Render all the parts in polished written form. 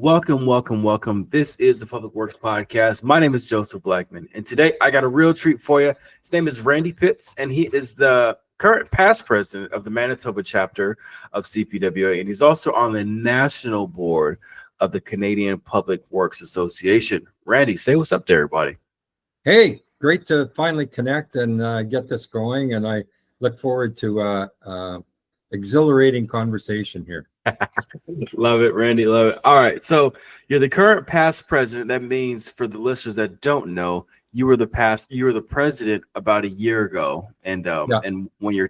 welcome. This is the Public Works Podcast. My name is Joseph Blackman, and today I got a real treat for you. His name is Randy Pitz, and he is the current past president of the Manitoba chapter of CPWA, and he's also on the national board of the Canadian Public Works Association. Randy, say what's up to everybody. Hey, great to finally connect and get this going, and I look forward to exhilarating conversation here. Love it, Randy. Love it. All right. So you're the current past president. That means for the listeners that don't know, you were the president about a year ago. And and when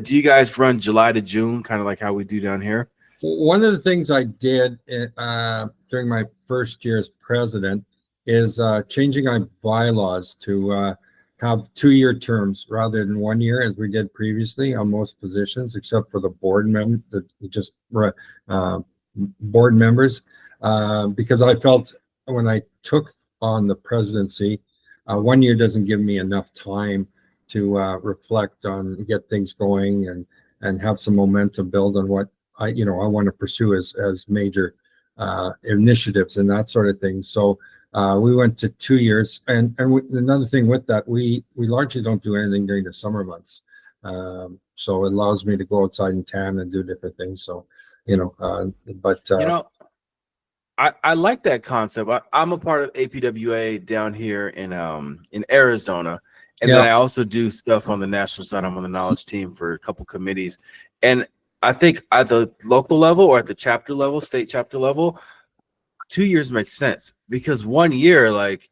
do you guys run July to June, kind of like how we do down here? One of the things I did during my first year as president is changing our bylaws to have 2-year terms rather than 1 year, as we did previously on most positions, except for the board board members, because I felt when I took on the presidency, 1 year doesn't give me enough time to reflect on, get things going, and have some momentum build on what I want to pursue as major initiatives and that sort of thing. So we went to 2 years, and another thing with that, we largely don't do anything during the summer months, so it allows me to go outside and tan and do different things. So I like that concept. I'm a part of APWA down here in Arizona, and then I also do stuff on the national side. I'm on the knowledge team for a couple committees, and I think at the local level or at the chapter level, state chapter level, 2 years makes sense, because 1 year, like,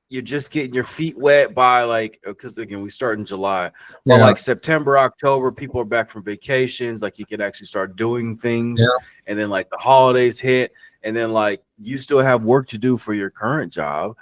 you're just getting your feet wet by because again, we start in July, but like September, October, people are back from vacations, like you can actually start doing things, and then like the holidays hit, and then like you still have work to do for your current job.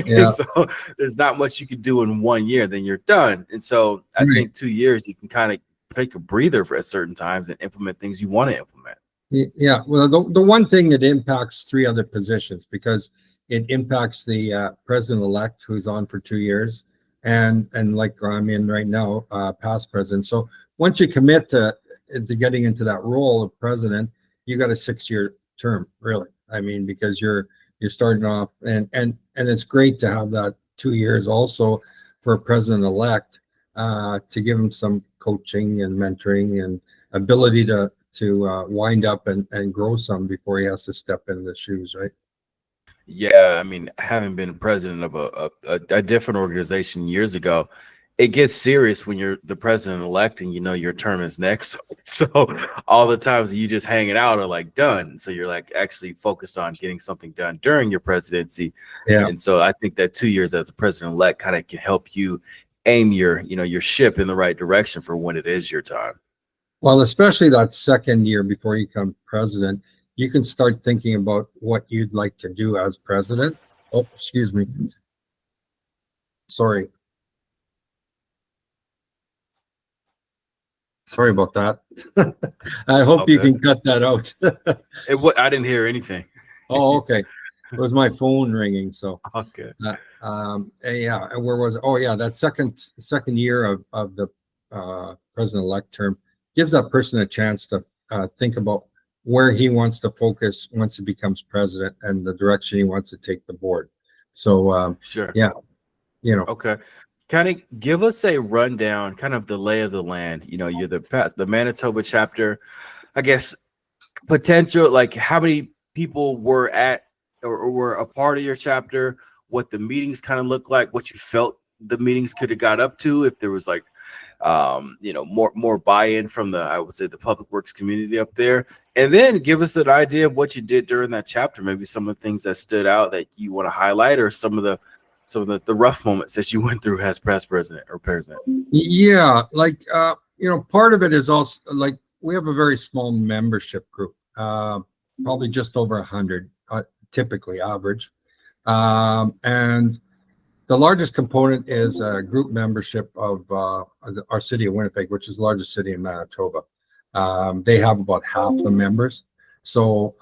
So there's not much you can do in 1 year, then you're done. And so I think 2 years you can kind of take a breather for at certain times and implement things you want to implement. Yeah, well, the one thing that impacts 3 other positions, because it impacts the president-elect who's on for 2 years, and like I'm in right now, past president. So once you commit to getting into that role of president, you got a 6-year term, really. I mean, because you're starting off, and it's great to have that 2 years also for a president-elect, to give him some coaching and mentoring and ability to wind up and grow some before he has to step in the shoes, right? Yeah, I mean, having been president of a different organization years ago, it gets serious when you're the president-elect and your term is next. So all the times that you just hanging out are like done. So you're like actually focused on getting something done during your presidency. Yeah. And so I think that 2 years as a president-elect kind of can help you aim your ship in the right direction for when it is your time. Well, especially that second year before you become president, you can start thinking about what you'd like to do as president. Oh, excuse me. Sorry about that. I hope you can cut that out. I didn't hear anything. Oh, okay. It was my phone ringing. So okay. Where was it? Oh, yeah. That second year of the president-elect term gives that person a chance to think about where he wants to focus once he becomes president and the direction he wants to take the board. So sure. Yeah. Okay. Kind of give us a rundown, kind of the lay of the land. You're the Manitoba chapter, I guess, potential, like how many people were at or were a part of your chapter, what the meetings kind of look like, what you felt the meetings could have got up to, if there was like more buy-in from I would say the public works community up there, and then give us an idea of what you did during that chapter, maybe some of the things that stood out that you want to highlight, or some of the rough moments that you went through as past president or president. Yeah, like part of it is also like we have a very small membership group, probably just over 100, typically average, and the largest component is a group membership of our city of Winnipeg, which is the largest city in Manitoba. They have about half the members. So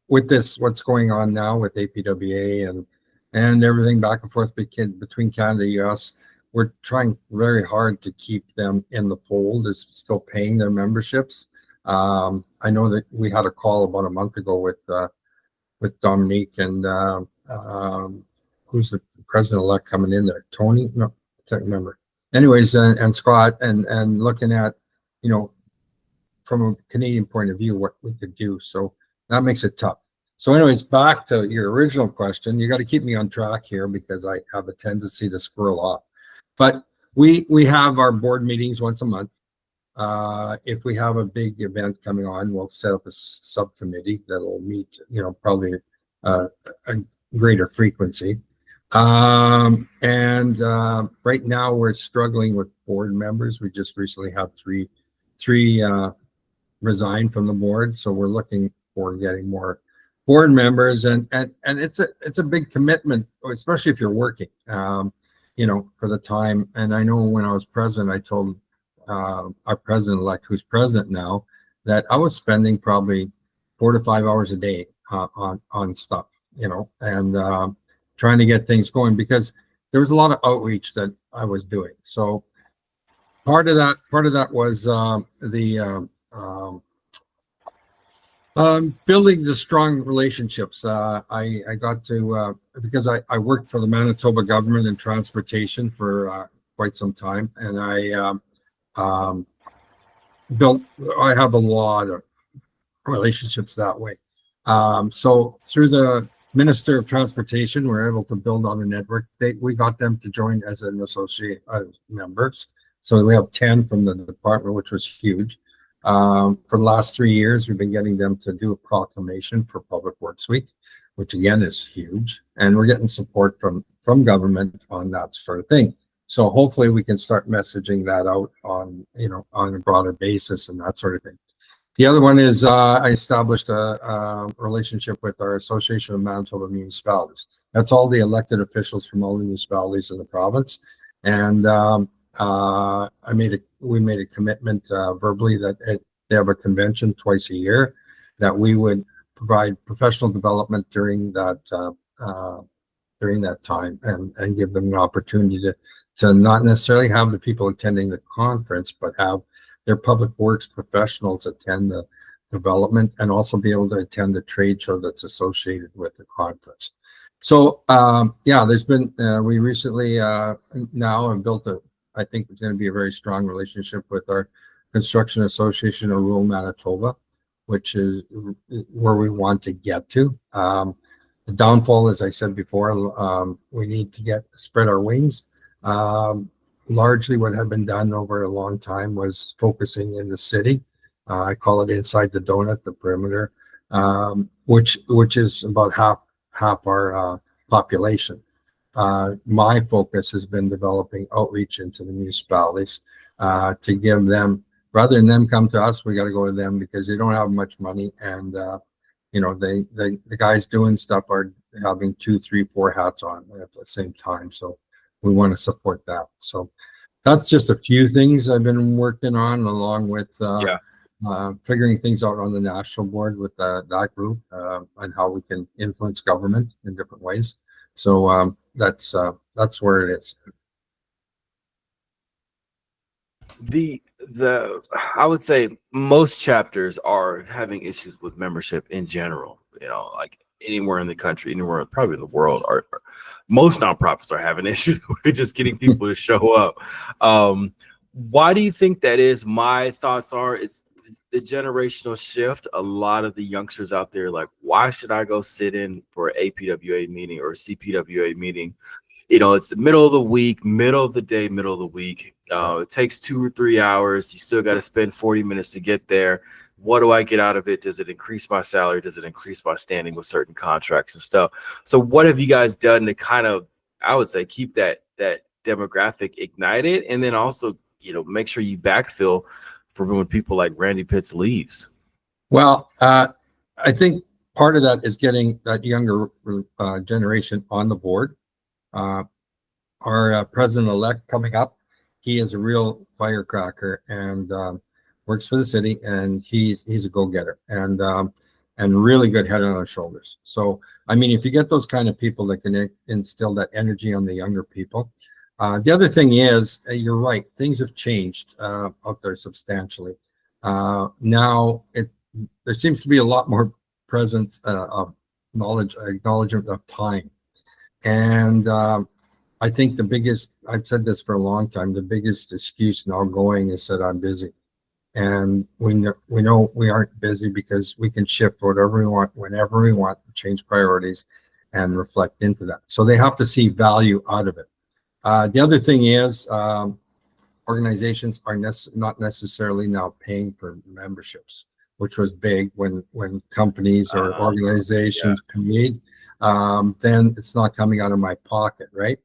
with what's going on now with APWA and everything back and forth between Canada and the US, we're trying very hard to keep them in the fold, is still paying their memberships. I know that we had a call about a month ago with with Dominique and who's the president-elect coming in there? Tony? No, I can't remember. Anyways, and Scott, and looking at, you know, from a Canadian point of view, what we could do. So that makes it tough. So anyways, back to your original question. You got to keep me on track here because I have a tendency to squirrel off. But we have our board meetings once a month. If we have a big event coming on, we'll set up a subcommittee that'll meet, you know, probably a greater frequency. Right now we're struggling with board members. We just recently had three resign from the board, so we're looking for getting more board members, and it's a big commitment, especially if you're working, you know, for the time. And I know when I was president, I told our president-elect, who's president now, that I was spending probably 4 to 5 hours a day on stuff, you know, and trying to get things going because there was a lot of outreach that I was doing. So part of that was building the strong relationships. I got to because I worked for the Manitoba government in transportation for quite some time, and I have a lot of relationships that way. So through the Minister of Transportation, we're able to build on a network. We got them to join as an associate members. So we have 10 from the department, which was huge. For the last 3 years, we've been getting them to do a proclamation for Public Works Week, which again is huge. And we're getting support from government on that sort of thing. So hopefully we can start messaging that out on, you know, on a broader basis and that sort of thing. The other one is I established a relationship with our Association of Manitoba Municipalities. That's all the elected officials from all the municipalities in the province. And we made a commitment verbally that they have a convention twice a year, that we would provide professional development during that time and give them an opportunity to not necessarily have the people attending the conference, but have their public works professionals attend the development and also be able to attend the trade show that's associated with the conference. So yeah, there's been we recently now have built I think it's going to be a very strong relationship with our Construction Association of Rural Manitoba, which is where we want to get to. The downfall, as I said before, we need to spread our wings. Largely what had been done over a long time was focusing in the city. I call it inside the donut, the perimeter, which is about half our population. My focus has been developing outreach into the municipalities to give them, rather than them come to us, we got to go to them because they don't have much money, and you know, the guys doing stuff are having 2, 3, 4 hats on at the same time. So we want to support that. So that's just a few things I've been working on, along with figuring things out on the national board with that group and how we can influence government in different ways. So that's where it is. I would say most chapters are having issues with membership in general. You know, like anywhere in the country, anywhere probably in the world, most nonprofits are having issues with just getting people to show up. Why do you think that is? My thoughts are it's the generational shift. A lot of the youngsters out there like, why should I go sit in for an APWA meeting or a CPWA meeting? You know, it's the middle of the week, middle of the day, middle of the week. It takes 2 or 3 hours. You still got to spend 40 minutes to get there. What do I get out of it? Does it increase my salary? Does it increase my standing with certain contracts and stuff? So what have you guys done to kind of, I would say, keep that demographic ignited, and then also, you know, make sure you backfill for when people like Randy Pitz leaves? Well, I think part of that is getting that younger generation on the board. Our president-elect coming up, he is a real firecracker and works for the city, and he's a go-getter and really good head on his shoulders. So, I mean, if you get those kind of people that can instill that energy on the younger people. The other thing is, you're right, things have changed out there substantially. Now there seems to be a lot more presence of acknowledgement of time. And I think I've said this for a long time, the biggest excuse now going is that I'm busy. And we know we aren't busy because we can shift whatever we want, whenever we want, change priorities and reflect into that. So they have to see value out of it. The other thing is organizations are not necessarily now paying for memberships, which was big when companies or organizations paid. Then it's not coming out of my pocket, right?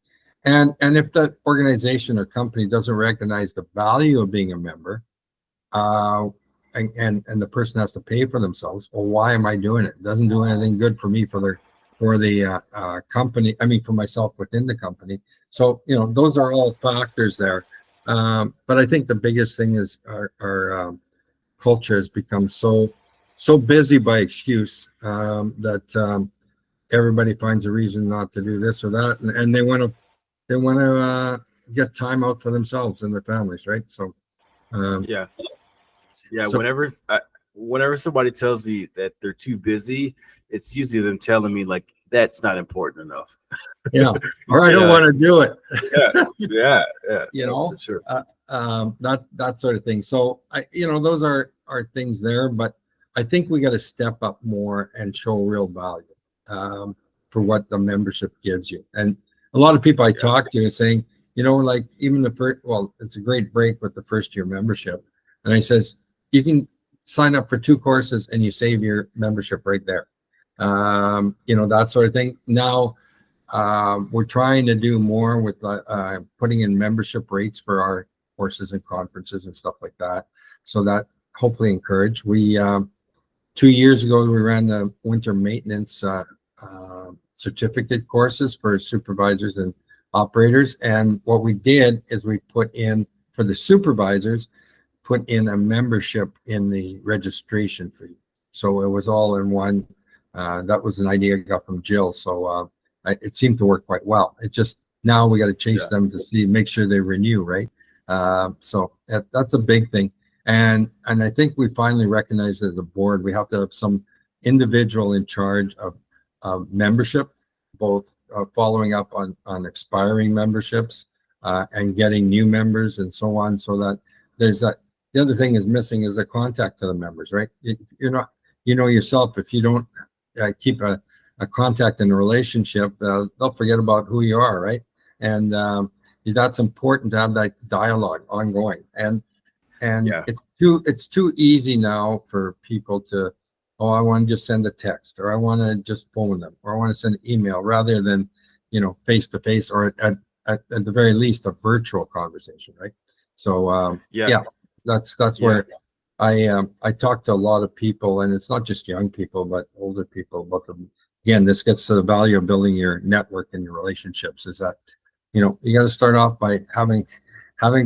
And if the organization or company doesn't recognize the value of being a member, and the person has to pay for themselves, well, why am I doing it? It doesn't do anything good for me, for the company. I mean, for myself within the company. So those are all factors there. But I think the biggest thing is our culture has become so busy by excuse that everybody finds a reason not to do this or that, and they want to get time out for themselves and their families, right? So yeah. So- Whenever somebody tells me that they're too busy, it's usually them telling me like that's not important enough. Yeah, or I don't want to do it. Yeah. For sure. That sort of thing. So those are things there, but I think we got to step up more and show real value for what the membership gives you. And a lot of people I talk to are saying, like even the first, well, it's a great break with the first year membership. And I says, you can sign up for 2 courses and you save your membership right there. That sort of thing. Now, we're trying to do more with putting in membership rates for our courses and conferences and stuff like that. So that hopefully encourage. We 2 years ago, we ran the winter maintenance certificate courses for supervisors and operators. And what we did is we put in, for the supervisors, put in a membership in the registration fee. So it was all in one. That was an idea I got from Jill. So it seemed to work quite well. It just, now we got to chase them to make sure they renew, right? So that's a big thing. And I think we finally recognize as a board, we have to have some individual in charge of membership, both following up on expiring memberships and getting new members and so on, so that there's that. The other thing is missing is the contact to the members, right? You're not, yourself, if you don't keep a contact and a relationship, they'll forget about who you are, right? And that's important to have that dialogue ongoing. And it's too easy now for people to, I want to just send a text, or I want to just phone them, or I want to send an email, rather than face to face, or at the very least a virtual conversation, right? So that's where I talk to a lot of people, and it's not just young people but older people about them. Again, this gets to the value of building your network and your relationships, is that you got to start off by having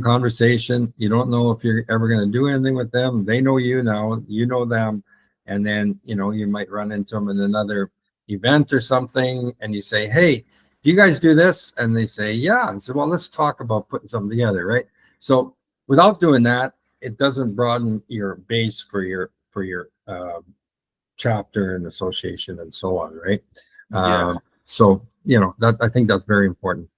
conversation. You don't know if you're ever going to do anything with them. They know you now, you know them, and then you might run into them in another event or something, and you say, hey, do you guys do this? And they say, yeah. And so, well, let's talk about putting something together, right? So without doing that, it doesn't broaden your base for your chapter and association and so on, right? So that, I think that's very important.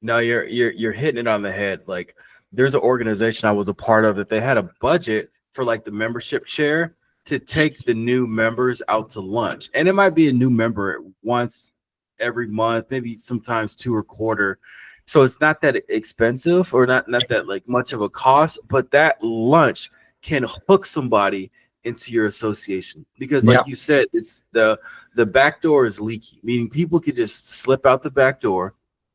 No, you're hitting it on the head. Like, there's an organization I was a part of that they had a budget for like the membership share to take the new members out to lunch, and it might be a new member once every month, maybe sometimes 2 a quarter. So it's not that expensive, or not that like much of a cost, but that lunch can hook somebody into your association, because like you said, it's the back door is leaky, meaning people could just slip out the back door.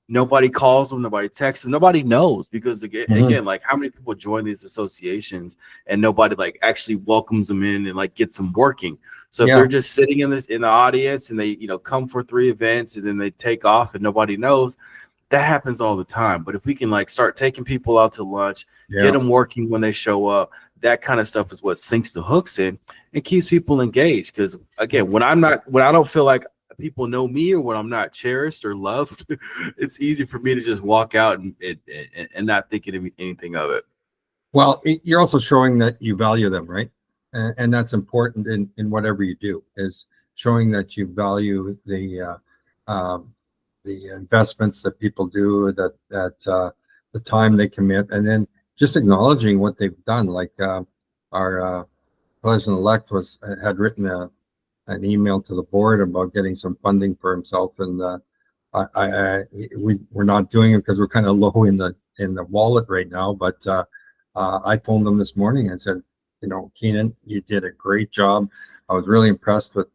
Nobody calls them, nobody texts them, nobody knows, because again, like, how many people join these associations and nobody like actually welcomes them in and like gets them working. So if they're just sitting in the audience and they come for 3 events and then they take off and nobody knows, that happens all the time. But if we can like start taking people out to lunch, get them working when they show up, that kind of stuff is what sinks the hooks in and keeps people engaged. Because again, when I don't feel like people know me, or when I'm not cherished or loved, it's easy for me to just walk out and not thinking anything of it. Well, you're also showing that you value them, right? And that's important in whatever you do, is showing that you value the investments that people do, that the time they commit, and then just acknowledging what they've done. Like our president-elect had written an email to the board about getting some funding for himself, and we're not doing it because we're kind of low in the wallet right now. But I phoned them this morning and said, Keenan, you did a great job. I was really impressed with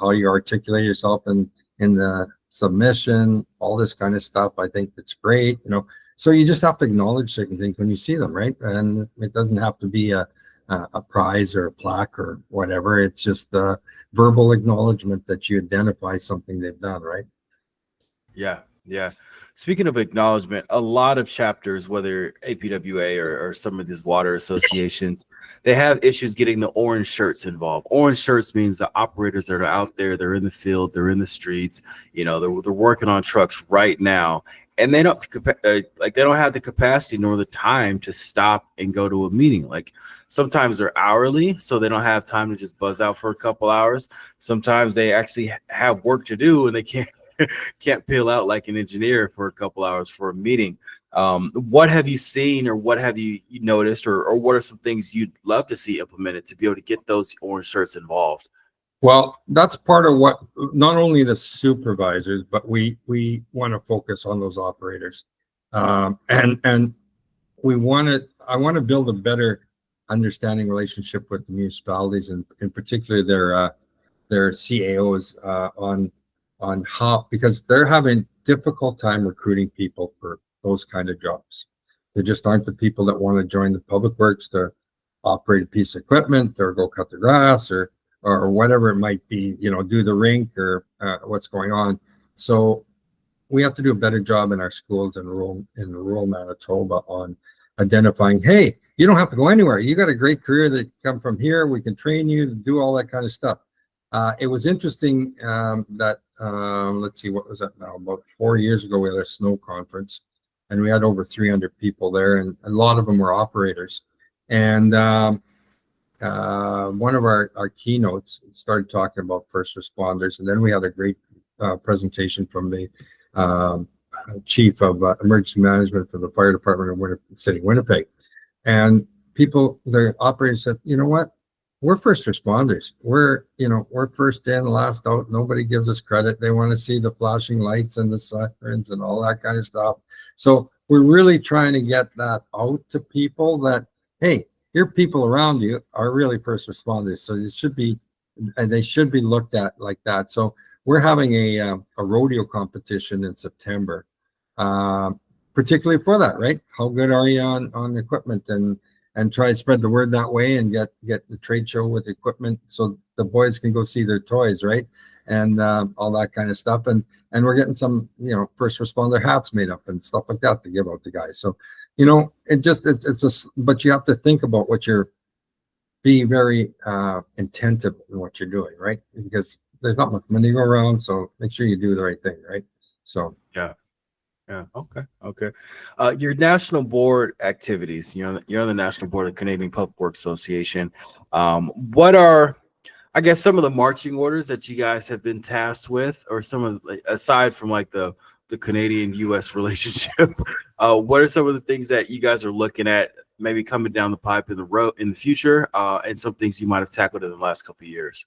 how you articulate yourself in the submission, all this kind of stuff. I think that's great. So you just have to acknowledge certain things when you see them, right? And it doesn't have to be a prize or a plaque or whatever. It's just a verbal acknowledgement that you identify something they've done, right? Yeah. Speaking of acknowledgement, a lot of chapters, whether APWA or some of these water associations, they have issues getting the orange shirts involved. Orange shirts means the operators that are out there, they're in the field, they're in the streets, they're working on trucks right now, and they don't have the capacity nor the time to stop and go to a meeting. Like sometimes they're hourly, so they don't have time to just buzz out for a couple hours. Sometimes they actually have work to do and they can't peel out like an engineer for a couple hours for a meeting. What have you seen, or what have you noticed, or what are some things you'd love to see implemented to be able to get those orange shirts involved? Well, that's part of what, not only the supervisors, but we want to focus on those operators, and I want to build a better understanding relationship with the municipalities, and in particular their CAOs on how, because they're having difficult time recruiting people for those kind of jobs. They just aren't the people that want to join the public works to operate a piece of equipment or go cut the grass or whatever it might be, do the rink or what's going on. So we have to do a better job in our schools in rural Manitoba on identifying, hey, you don't have to go anywhere. You got a great career that come from here. We can train you to do all that kind of stuff. It was interesting that, let's see, what was that now? About 4 years ago, we had a snow conference, and we had over 300 people there, and a lot of them were operators. And one of our keynotes started talking about first responders, and then we had a great presentation from the chief of emergency management for the fire department of City, Winnipeg. And the operators said, you know what? We're first responders. We're first in, last out. Nobody gives us credit. They want to see the flashing lights and the sirens and all that kind of stuff. So we're really trying to get that out to people that, hey, your people around you are really first responders. So they should be looked at like that. So we're having a rodeo competition in September, particularly for that, right? How good are you on equipment, and try to spread the word that way and get the trade show with equipment so the boys can go see their toys, right? And all that kind of stuff. And we're getting some, first responder hats made up and stuff like that to give out to guys. So, but you have to think about be very attentive in what you're doing, right? Because there's not much money to go around. So make sure you do the right thing, right? So, yeah. Okay. Your national board activities, you're on the national board of Canadian Public Works Association. What are, I guess, some of the marching orders that you guys have been tasked with, or some of, aside from like the Canadian-U.S. relationship, what are some of the things that you guys are looking at maybe coming down the pipe in the future, and some things you might have tackled in the last couple of years?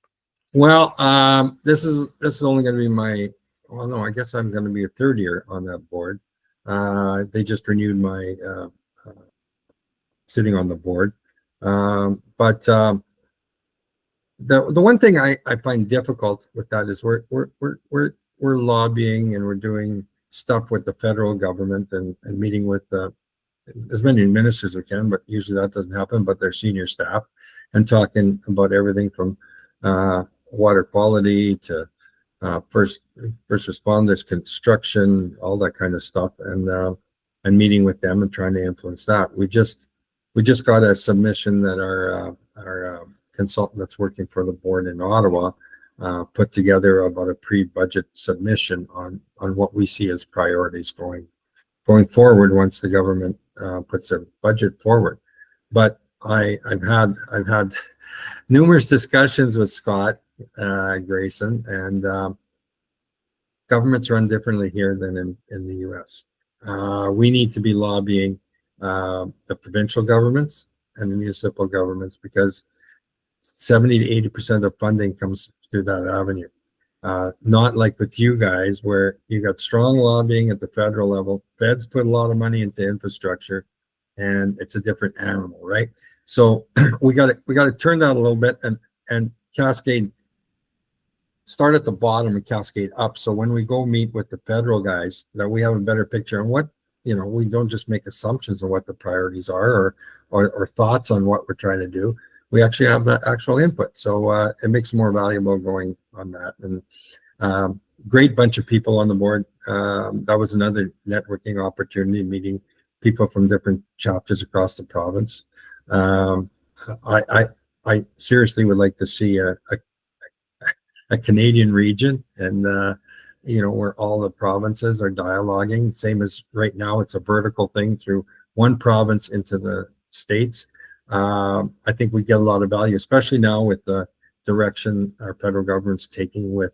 Well, this is only going to be well, no, I guess I'm going to be a third year on that board. They just renewed my sitting on the board. But the one thing I find difficult with that is we're lobbying, and we're doing stuff with the federal government and meeting with as many ministers as we can, but usually that doesn't happen, but their senior staff, and talking about everything from water quality to first responders, construction, all that kind of stuff, and meeting with them and trying to influence that. We just got a submission that our consultant that's working for the board in Ottawa put together about a pre-budget submission on what we see as priorities going forward once the government puts their budget forward. But I've had numerous discussions with Scott, Grayson, and governments run differently here than in the U.S. We need to be lobbying the provincial governments and the municipal governments because 70 to 80% of funding comes through that avenue. Not like with you guys, where you got strong lobbying at the federal level. Feds put a lot of money into infrastructure, and it's a different animal, right? So we got to turn that a little bit and cascade. Start at the bottom and cascade up. So when we go meet with the federal guys, that we have a better picture on what, we don't just make assumptions on what the priorities are or thoughts on what we're trying to do. We actually have that actual input. So it makes it more valuable going on that. And great bunch of people on the board. That was another networking opportunity, meeting people from different chapters across the province. I seriously would like to see a Canadian region, and where all the provinces are dialoguing. Same as right now, it's a vertical thing through one province into the states. I think we get a lot of value, especially now with the direction our federal government's taking with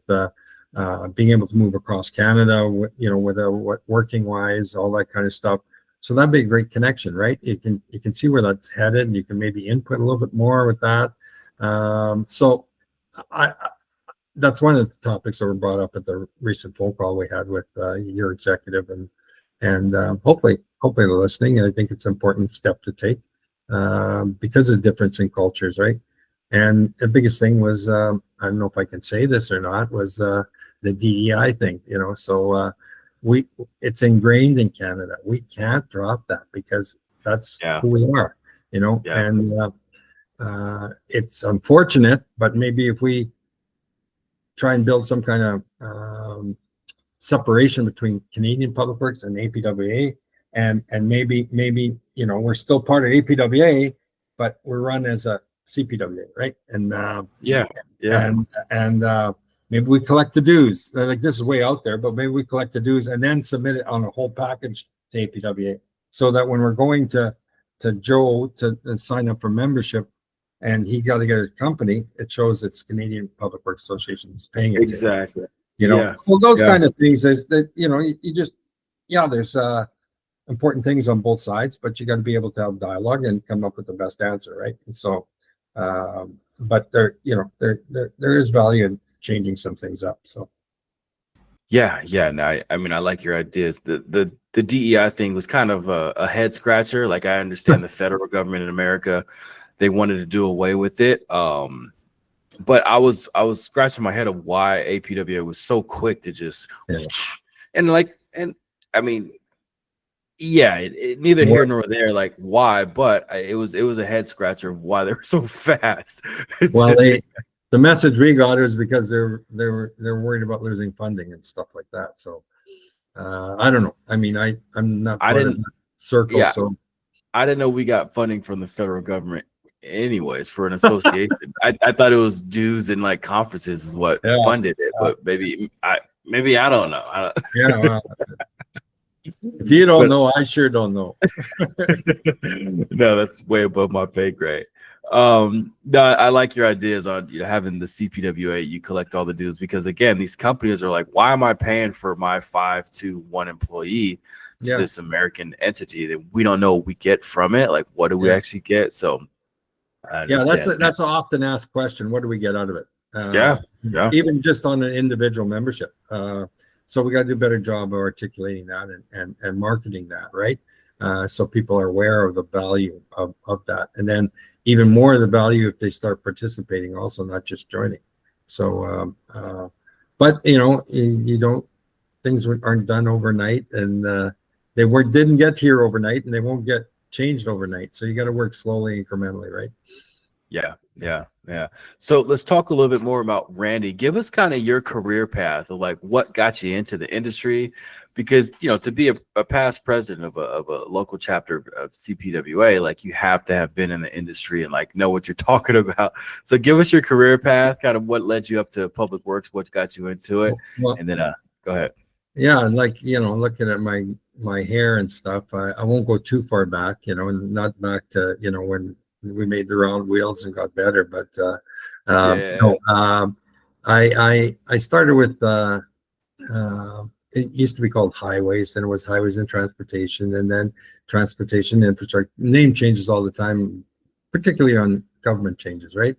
being able to move across Canada, with working wise, all that kind of stuff. So that'd be a great connection, right? You can see where that's headed, and you can maybe input a little bit more with that. So that's one of the topics that were brought up at the recent phone call we had with your executive, and hopefully they're listening. I think it's an important step to take because of the difference in cultures, right? And the biggest thing was, I don't know if I can say this or not, was the DEI thing. So it's ingrained in Canada. We can't drop that because that's who we are. And it's unfortunate, but maybe if we try and build some kind of separation between Canadian Public Works and APWA, and maybe we're still part of APWA, but we're run as a CPWA, right? And and maybe we collect the dues. Like, this is way out there, but maybe we collect the dues and then submit it on a whole package to APWA, so that when we're going to Joe to sign up for membership, and he got to get his company, it shows it's Canadian Public Works Association is paying it. Exactly. So those kind of things is that, you just, there's important things on both sides, but you got to be able to have dialogue and come up with the best answer, right? And so, but there is value in changing some things up. So. Yeah. No, I mean, I like your ideas. The DEI thing was kind of a head scratcher. Like, I understand the federal government in America, they wanted to do away with it. But I was scratching my head of why APWA was so quick to just and I mean, neither here nor there, like, why, but it was a head scratcher of why they were so fast. Well, the message we got is because they're worried about losing funding and stuff like that. So I don't know. I mean, I'm not part of the circle, so I didn't know we got funding from the federal government anyways for an association. I thought it was dues and like conferences is what funded it, but maybe I don't know. Well, if you don't know, I sure don't know. No, that's way above my pay grade. No, I like your ideas on having the CPWA. You collect all the dues, because again, these companies are like, why am I paying for my 5 to 1 employee to this American entity that we don't know what we get from it? Like, what do we actually get? So that's an often asked question. What do we get out of it? Even just on an individual membership. So we got to do a better job of articulating that and marketing that, right? So people are aware of the value of that, and then even more of the value if they start participating, also, not just joining. So, but you don't, things aren't done overnight, and they didn't get here overnight, and they won't get changed overnight. So you got to work slowly, incrementally, right? Yeah. So let's talk a little bit more about Randy. Give us kind of your career path of like what got you into the industry, because to be a past president of a local chapter of CPWA, like, you have to have been in the industry and like know what you're talking about. So give us your career path, kind of what led you up to Public Works, what got you into it, and then go ahead. Yeah, like looking at my hair and stuff, I won't go too far back, and not back to when we made the round wheels and got better, but I started with it used to be called highways, then it was highways and transportation, and then transportation infrastructure. Name changes all the time, particularly on government changes, right?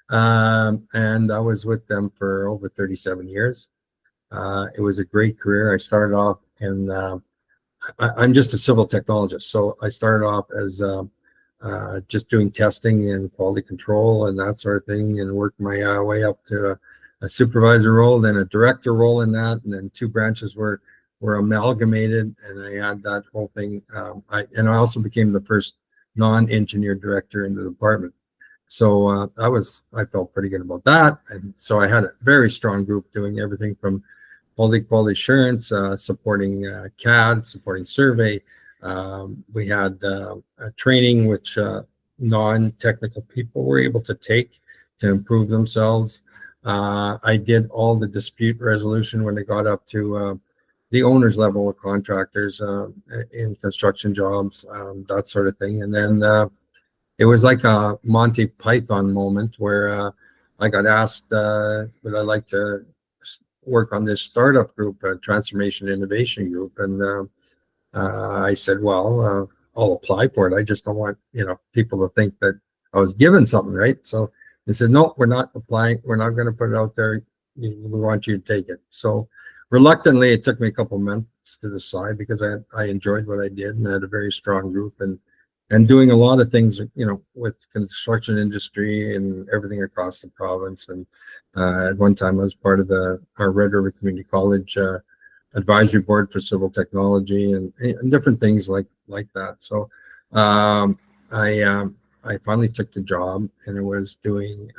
And I was with them for over 37 years. It was a great career. I started off in, I'm just a civil technologist. So I started off as just doing testing and quality control and that sort of thing, and worked my way up to a supervisor role, then a director role in that, and then two branches were amalgamated, and I had that whole thing. I also became the first non-engineer director in the department. So I felt pretty good about that, and so I had a very strong group doing everything from quality assurance, supporting CAD, supporting survey. We had a training which non-technical people were able to take to improve themselves. I did all the dispute resolution when it got up to the owner's level of contractors in construction jobs, that sort of thing. And then it was like a Monty Python moment where I got asked, would I like to work on this startup group, transformation innovation group? And I said, well, I'll apply for it. I just don't want, people to think that I was given something, right? So they said, no, we're not applying. We're not going to put it out there. We want you to take it. So reluctantly, it took me a couple months to decide, because I enjoyed what I did and I had a very strong group, and doing a lot of things, with construction industry and everything across the province. And at one time, I was part of our Red River Community College advisory board for civil technology and different things like that. So I finally took the job, and it was doing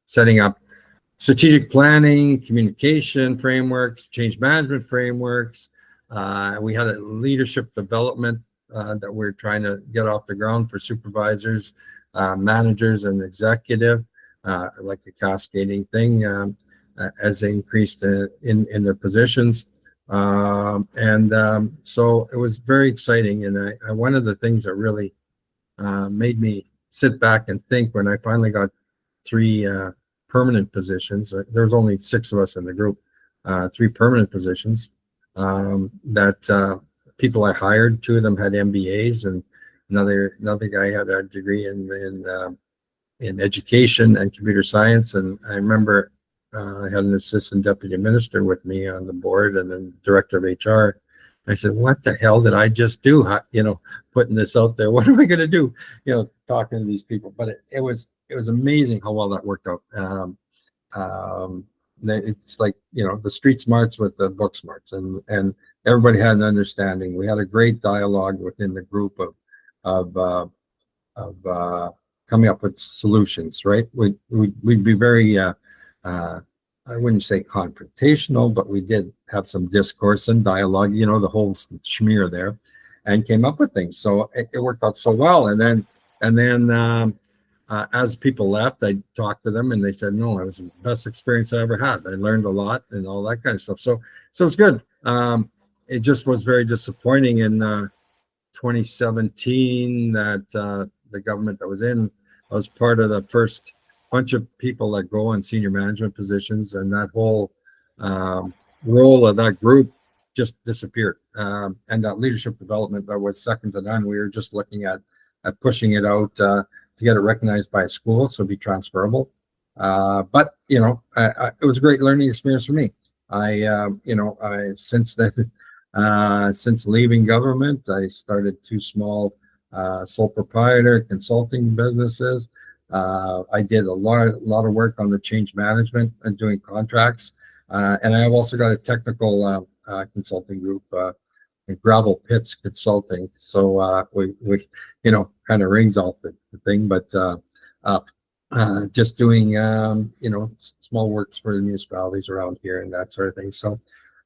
setting up strategic planning, communication frameworks, change management frameworks. We had a leadership development that we're trying to get off the ground for supervisors, managers, and executive, like a cascading thing as they increased in their positions. So it was very exciting. And one of the things that really made me sit back and think, when I finally got 3 permanent positions, there was only 6 of us in the group, 3 permanent positions, that people I hired, 2 of them had MBAs, and another guy had a degree in education and computer science. And I remember I had an assistant deputy minister with me on the board, and then director of HR. I said, what the hell did I just do? Putting this out there. What am I going to do? Talking to these people. But it was amazing how well that worked out. It's like, the street smarts with the book smarts, and everybody had an understanding. We had a great dialogue within the group of coming up with solutions, right? We'd be very, I wouldn't say confrontational, but we did have some discourse and dialogue, the whole schmear there, and came up with things. So it worked out so well. And then as people left, I talked to them, and they said, no, it was the best experience I ever had. I learned a lot and all that kind of stuff. So it's good. It just was very disappointing in 2017 that the government that was in, I was part of the first bunch of people that go in senior management positions, and that whole role of that group just disappeared. And that leadership development that was second to none. We were just looking at pushing it out to get it recognized by a school, so it'd be transferable. But it was a great learning experience for me. Since leaving government, I started 2 small sole proprietor consulting businesses. I did a lot of work on the change management and doing contracts. And I've also got a technical consulting group, Gravel Pitz Consulting. So we kind of rings off the thing, but just doing small works for the municipalities around here and that sort of thing. So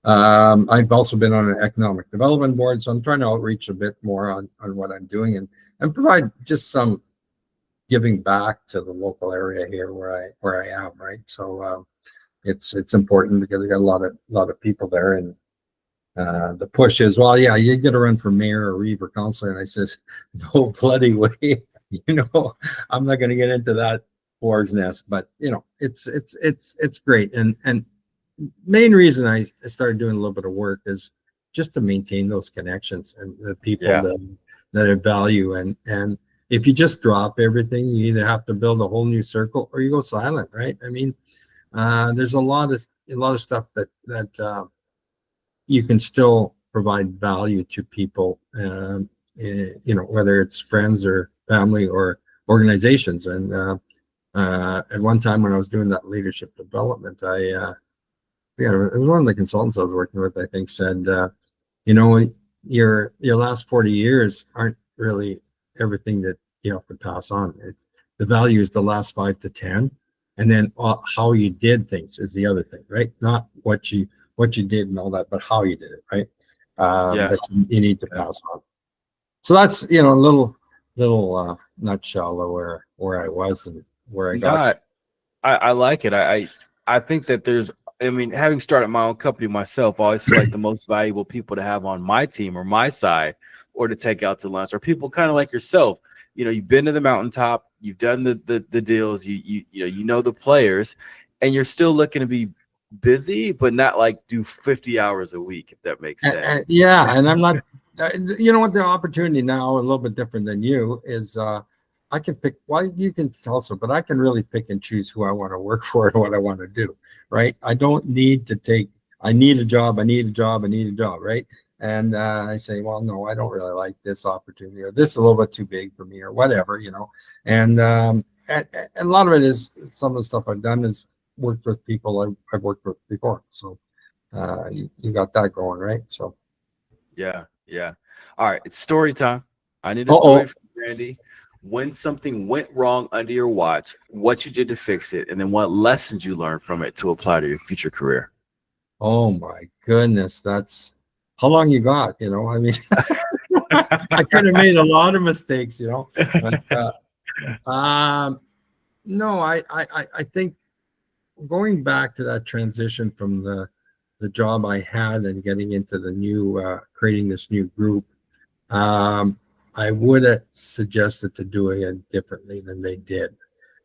I've also been on an economic development board, so I'm trying to outreach a bit more on what I'm doing and provide just some giving back to the local area here where I am, right? So it's important, because I got a lot of people there, and the push is, well, yeah, you get to run for mayor or reeve or councilor, and I says, no bloody way, I'm not going to get into that boar's nest, but it's great. And main reason I started doing a little bit of work is just to maintain those connections and the people Yeah. that I value. And if you just drop everything, you either have to build a whole new circle or you go silent, right? I mean, there's a lot of stuff that you can still provide value to people, whether it's friends or family or organizations. And at one time when I was doing that leadership development, it was one of the consultants I was working with, I think, said, your last 40 years aren't really everything that you have to pass on. The value is the last 5 to 10, and then how you did things is the other thing, right? Not what you did and all that, but how you did it, right? That you need to pass on. So that's a little nutshell of where I was and where I got. I like it. I think that having started my own company myself, I always feel like the most valuable people to have on my team or my side or to take out to lunch are people kind of like yourself. You've been to the mountaintop, you've done the deals, you know the players, and you're still looking to be busy, but not like do 50 hours a week, if that makes sense. And I'm not, what the opportunity now, a little bit different than you, is I can pick, well, you can also, but I can really pick and choose who I want to work for and what I want to do, right? I don't need to I need a job, right? And I say, well, no, I don't really like this opportunity, or this is a little bit too big for me, or whatever, And a lot of it is, some of the stuff I've done is worked with people I've worked with before. So you got that going, right? So yeah. All right, it's story time. I need a story from Randy. When something went wrong under your watch, what you did to fix it, and then what lessons you learned from it to apply to your future career. Oh my goodness, that's how long you got, I mean, I could have made a lot of mistakes, but, no, I think going back to that transition from the job I had and getting into the new, creating this new group, I would have suggested to doing it differently than they did.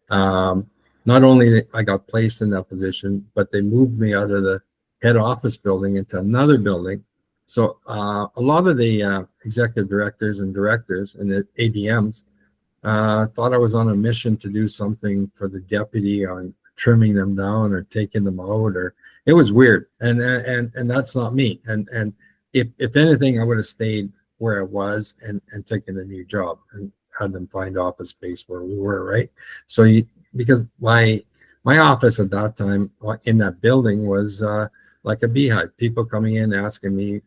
Not only I got placed in that position, but they moved me out of the head office building into another building. So a lot of the executive directors and the ADMs thought I was on a mission to do something for the deputy on trimming them down or taking them out, or it was weird. And that's not me. And if anything, I would have stayed where I was and taken a new job and had them find office space where we were, right? So because my office at that time in that building was like a beehive, people coming in asking me,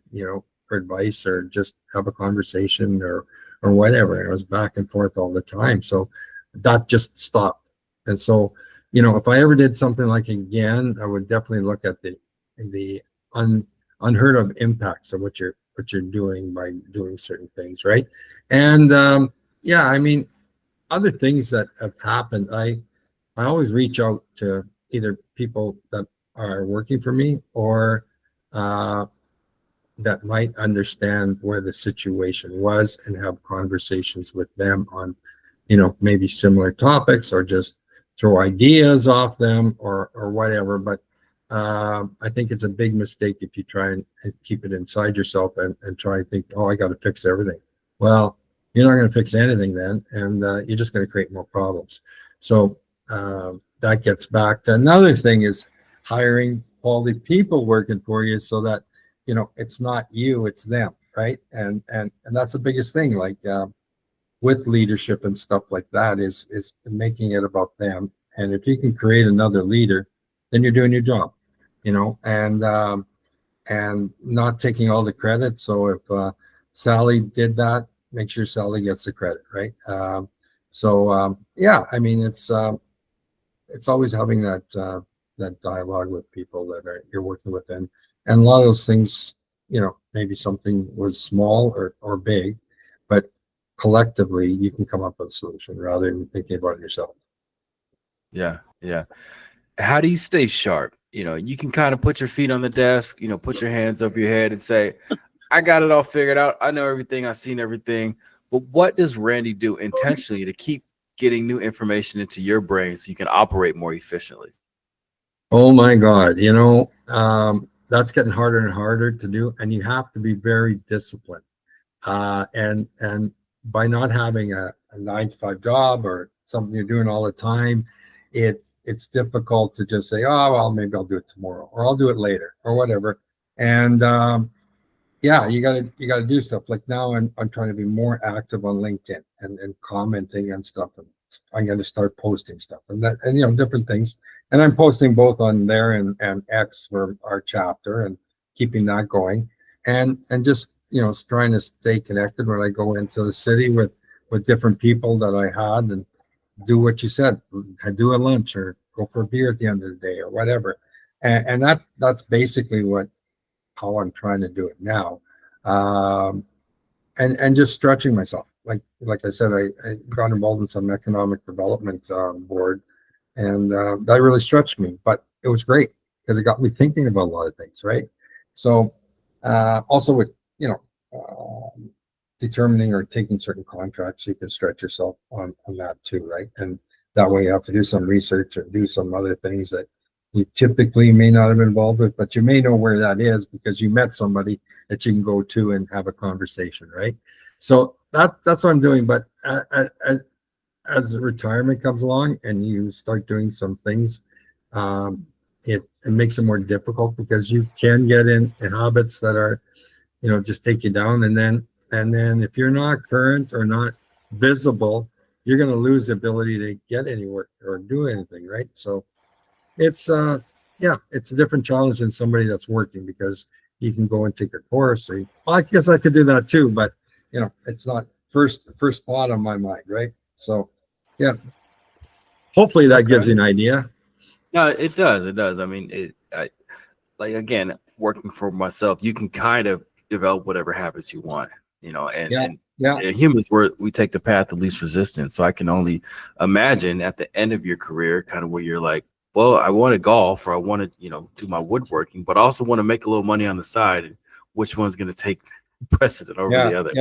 for advice or just have a conversation or whatever. And it was back and forth all the time. So that just stopped. And so, if I ever did something like again, I would definitely look at the unheard of impacts of what you're doing by doing certain things, right? And I mean, other things that have happened, I always reach out to either people that are working for me or that might understand where the situation was and have conversations with them on, maybe similar topics, or just throw ideas off them or whatever. But I think it's a big mistake if you try and keep it inside yourself and try and think, I got to fix everything. Well, you're not going to fix anything then, and you're just going to create more problems. So that gets back to another thing, is hiring quality people working for you so that, it's not you, it's them, right? And that's the biggest thing, like with leadership and stuff like that, is making it about them. And if you can create another leader, then you're doing your job, and not taking all the credit. So if Sally did that, make sure Sally gets the credit, right? I mean, it's always having that dialogue with people that you're working with, and a lot of those things, maybe something was small or big, but collectively you can come up with a solution rather than thinking about it yourself. Yeah. How do you stay sharp? You can kind of put your feet on the desk, put your hands over your head and say, I got it all figured out. I know everything. I've seen everything. But what does Randy do intentionally to keep getting new information into your brain so you can operate more efficiently? Oh my God, that's getting harder and harder to do, and you have to be very disciplined. And by not having a 9 to 5 job or something you're doing all the time, it's difficult to just say, oh well, maybe I'll do it tomorrow or I'll do it later or whatever. And yeah, you gotta do stuff. Like now I'm trying to be more active on LinkedIn and commenting and stuff. And I'm going to start posting stuff and different things. And I'm posting both on there and X for our chapter and keeping that going. And just trying to stay connected when I go into the city with different people that I had, and do what you said, do a lunch or go for a beer at the end of the day or whatever. And that's basically how I'm trying to do it now. And just stretching myself. Like I said, I got involved in some economic development board, and that really stretched me. But it was great because it got me thinking about a lot of things, right? So also with determining or taking certain contracts, you can stretch yourself on that too, right? And that way you have to do some research or do some other things that you typically may not have been involved with, but you may know where that is because you met somebody that you can go to and have a conversation, right? So that's what I'm doing. But as retirement comes along and you start doing some things, it makes it more difficult because you can get in habits that are, just take you down. And then if you're not current or not visible, you're going to lose the ability to get anywhere or do anything, right? So it's it's a different challenge than somebody that's working, because you can go and take a course, or I guess I could do that too, but it's not first thought on my mind, right? So yeah, hopefully that gives you an idea. No, it does. It does. I mean, like, again, working for myself, you can kind of develop whatever habits you want, and humans, we take the path of least resistance. So I can only imagine at the end of your career, kind of where you're like, well, I want to golf, or I want to, do my woodworking, but I also want to make a little money on the side. And which one's going to take precedent over the other?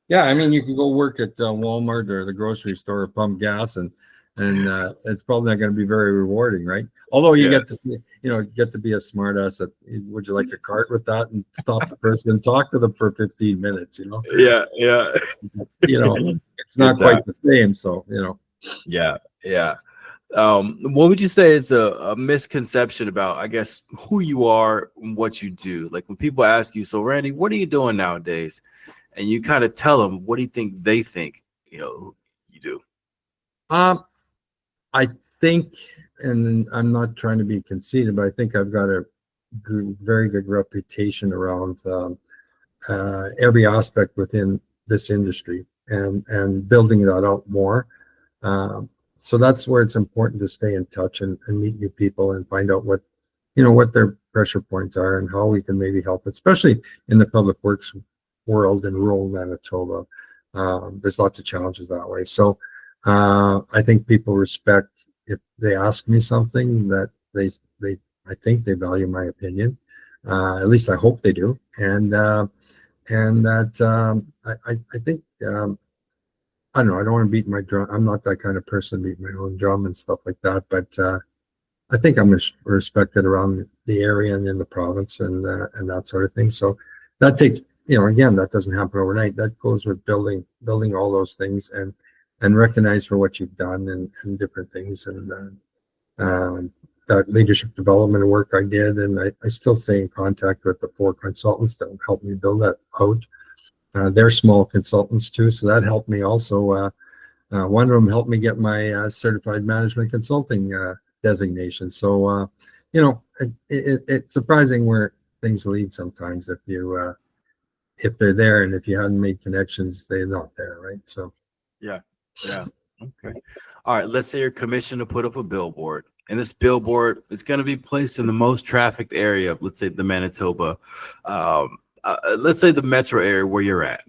Yeah. I mean, you can go work at Walmart or the grocery store, pump gas, and it's probably not going to be very rewarding, right? Although you get to see, get to be a smart ass. Would you like a cart with that, and stop the person and talk to them for 15 minutes? Yeah. It's not quite the same. So Yeah. What would you say is a misconception about, I guess, who you are and what you do? Like when people ask you, so Randy, what are you doing nowadays? And you kind of tell them, what do you think they think, you do? I think, and I'm not trying to be conceited, but I think I've got a very good reputation around every aspect within this industry, and building that out more. So that's where it's important to stay in touch and meet new people and find out what their pressure points are and how we can maybe help, especially in the public works world in rural Manitoba. There's lots of challenges that way. So I think people respect if they ask me something, that I think they value my opinion. At least I hope they do. And that I think I don't know. I don't want to beat my drum. I'm not that kind of person, beat my own drum and stuff like that. But I think I'm respected around the area and in the province and that sort of thing. So that takes, again, that doesn't happen overnight. That goes with building all those things and recognize for what you've done and different things. And that leadership development work I did, and I still stay in contact with the 4 consultants that helped me build that out. They're small consultants too, so that helped me also. One of them helped me get my certified management consulting designation. So, it's surprising where things lead sometimes if they're there, and if you hadn't made connections, they're not there, right? So, yeah. Okay. All right. Let's say you're commissioned to put up a billboard, and this billboard is going to be placed in the most trafficked area of, let's say, the Manitoba. Let's say the metro area where you're at.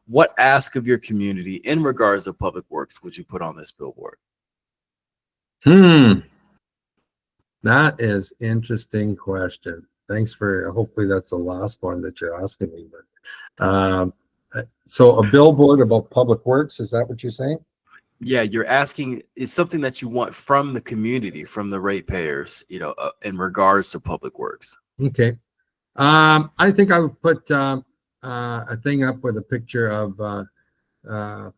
What ask of your community in regards to public works would you put on this billboard? That is interesting question. Thanks for, hopefully that's the last one that you're asking me. But so a billboard about public works, is that what you're saying? Yeah, you're asking, it's something that you want from the community, from the ratepayers, in regards to public works. Okay. I think I would put a thing up with a picture of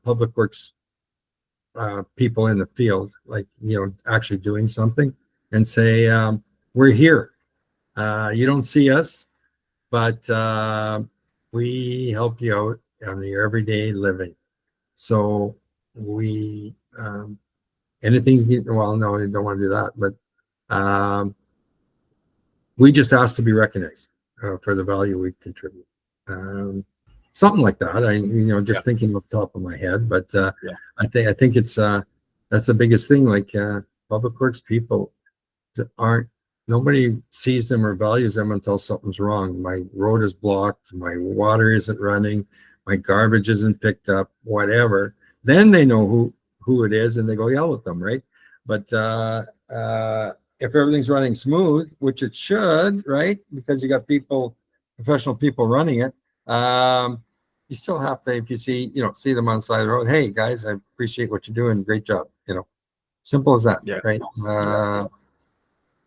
public works people in the field, like, actually doing something, and say, we're here. You don't see us, but we help you out on your everyday living. So we, anything you can, well, no, I don't want to do that, but we just ask to be recognized for the value we contribute. Something like that. Just thinking off the top of my head, but I think it's that's the biggest thing. Like public works people nobody sees them or values them until something's wrong. My road is blocked, my water isn't running, my garbage isn't picked up, whatever. Then they know who it is and they go yell at them, right? But if everything's running smooth, which it should, right? Because you got professional people running it, you still have to, if you see them on the side of the road, hey guys, I appreciate what you're doing, great job. Simple as that, right?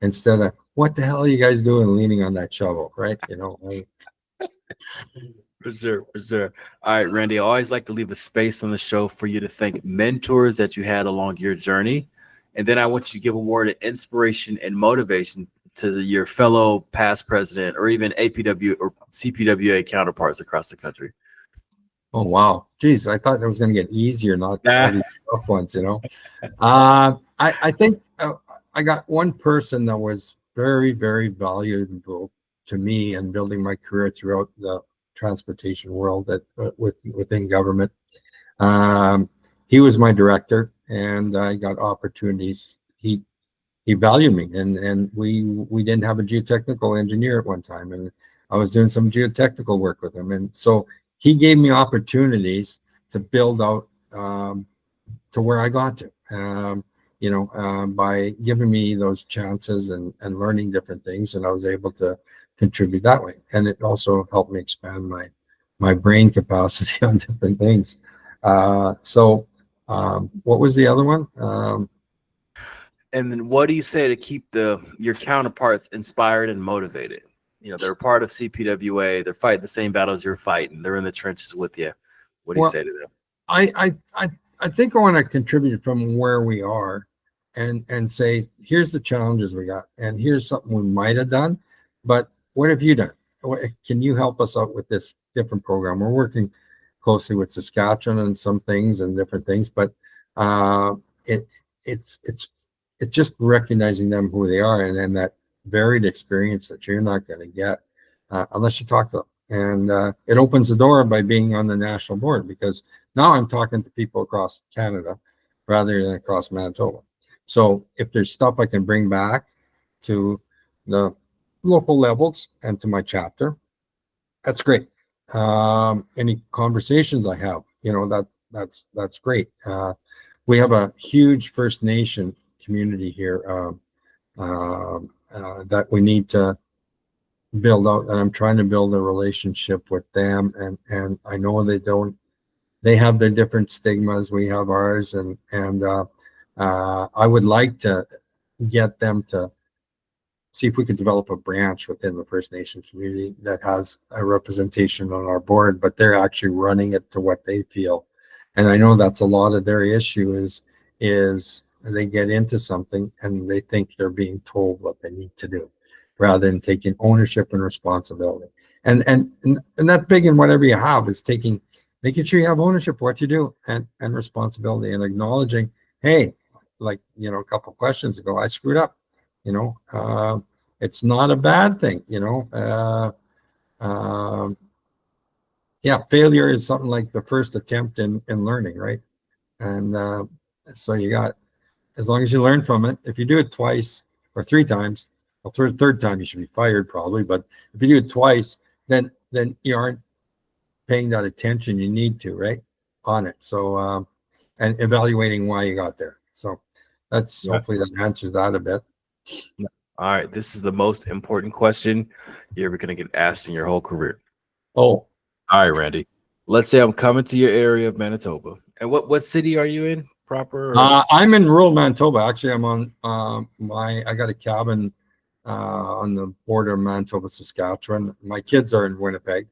Instead of, what the hell are you guys doing leaning on that shovel, right? For sure. All right, Randy, I always like to leave a space on the show for you to thank mentors that you had along your journey. And then I want you to give a word of inspiration and motivation to your fellow past president or even APW or CPWA counterparts across the country. Oh, wow. Geez, I thought it was going to get easier, not all these tough ones, I think I got one person that was very, very valuable to me in building my career throughout the transportation world within government. He was my director, and I got opportunities. He valued me, and we didn't have a geotechnical engineer at one time, and I was doing some geotechnical work with him, and so he gave me opportunities to build out to where I got to. By giving me those chances and learning different things, and I was able to contribute that way. And it also helped me expand my brain capacity on different things. So what was the other one? And then what do you say to keep your counterparts inspired and motivated? They're part of CPWA. They're fighting the same battles you're fighting. They're in the trenches with you. What do you say to them? I think I want to contribute from where we are and say, here's the challenges we got, and here's something we might have done, but what have you done? Can you help us out with this different program? We're working closely with Saskatchewan and some things and different things, but it's just recognizing them who they are, and then that varied experience that you're not going to get unless you talk to them. And it opens the door by being on the national board, because now I'm talking to people across Canada rather than across Manitoba. So if there's stuff I can bring back to the local levels and to my chapter, that's great. Any conversations I have, that's great. We have a huge First Nation community here that we need to build out, and I'm trying to build a relationship with them, and I know they have their different stigmas, we have ours, and I would like to get them to see if we could develop a branch within the First Nation community that has a representation on our board, but they're actually running it to what they feel. And I know that's a lot of their issue is they get into something and they think they're being told what they need to do, rather than taking ownership and responsibility. And that's big in whatever you have, is making sure you have ownership of what you do and responsibility, and acknowledging, hey, like, a couple of questions ago, I screwed up. It's not a bad thing. Failure is something like the first attempt in learning, right? And so you got, as long as you learn from it, if you do it twice or three times, well, third time you should be fired probably, but if you do it twice, then you aren't paying that attention you need to, right, on it. So and evaluating why you got there. So that's hopefully that answers that a bit. All right, this is the most important question you're ever going to get asked in your whole career. Oh, all right, Randy. Let's say I'm coming to your area of Manitoba, and what city are you in? proper? Or? I'm in rural Manitoba. Actually, I'm on I got a cabin on the border of Manitoba, Saskatchewan. My kids are in Winnipeg.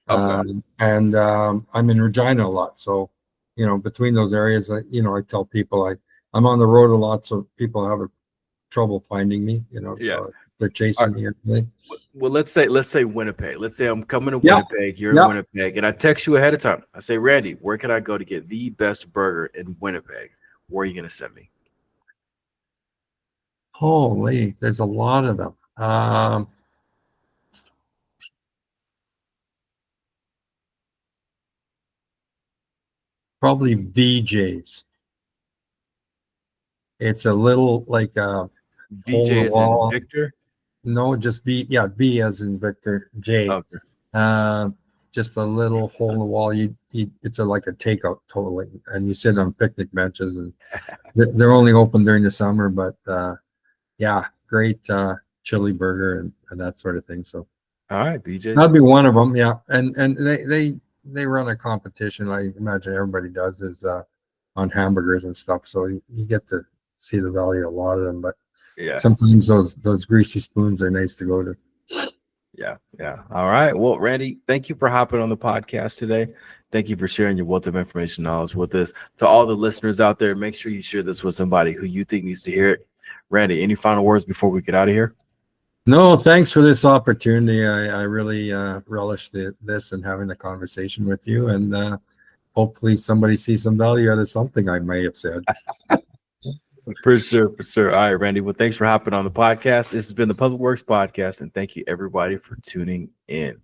Okay. And I'm in Regina a lot. So, between those areas, I tell people I'm on the road a lot, so people have trouble finding me, Yeah. so they're chasing me. Well, let's say Winnipeg. Let's say I'm coming to Yeah. Winnipeg. You're in Winnipeg, and I text you ahead of time. I say, Randy, where can I go to get the best burger in Winnipeg? Where are you going to send me? Holy, there's a lot of them. Probably VJ's. It's a little like a hole in VJ the is in wall. Victor. No, just V. Yeah, V as in Victor. J. Okay. Just a little hole in the wall. It's like a takeout totally, and you sit on picnic benches, and they're only open during the summer. But yeah, great chili burger and that sort of thing. So All right, BJ. that'd be one of them. Yeah, and they run a competition. I imagine everybody does is on hamburgers and stuff. So you get to see the value of a lot of them, but Yeah. sometimes those greasy spoons are nice to go to. Yeah. All right. Well, Randy, thank you for hopping on the podcast today. Thank you for sharing your wealth of information knowledge with us. To all the listeners out there, make sure you share this with somebody who you think needs to hear it. Randy, any final words before we get out of here? No, thanks for this opportunity. I really relish this and having a conversation with you, and hopefully somebody sees some value out of something I may have said. For sure. All right, Randy. Well, thanks for hopping on the podcast. This has been the Public Works Podcast, and thank you everybody for tuning in.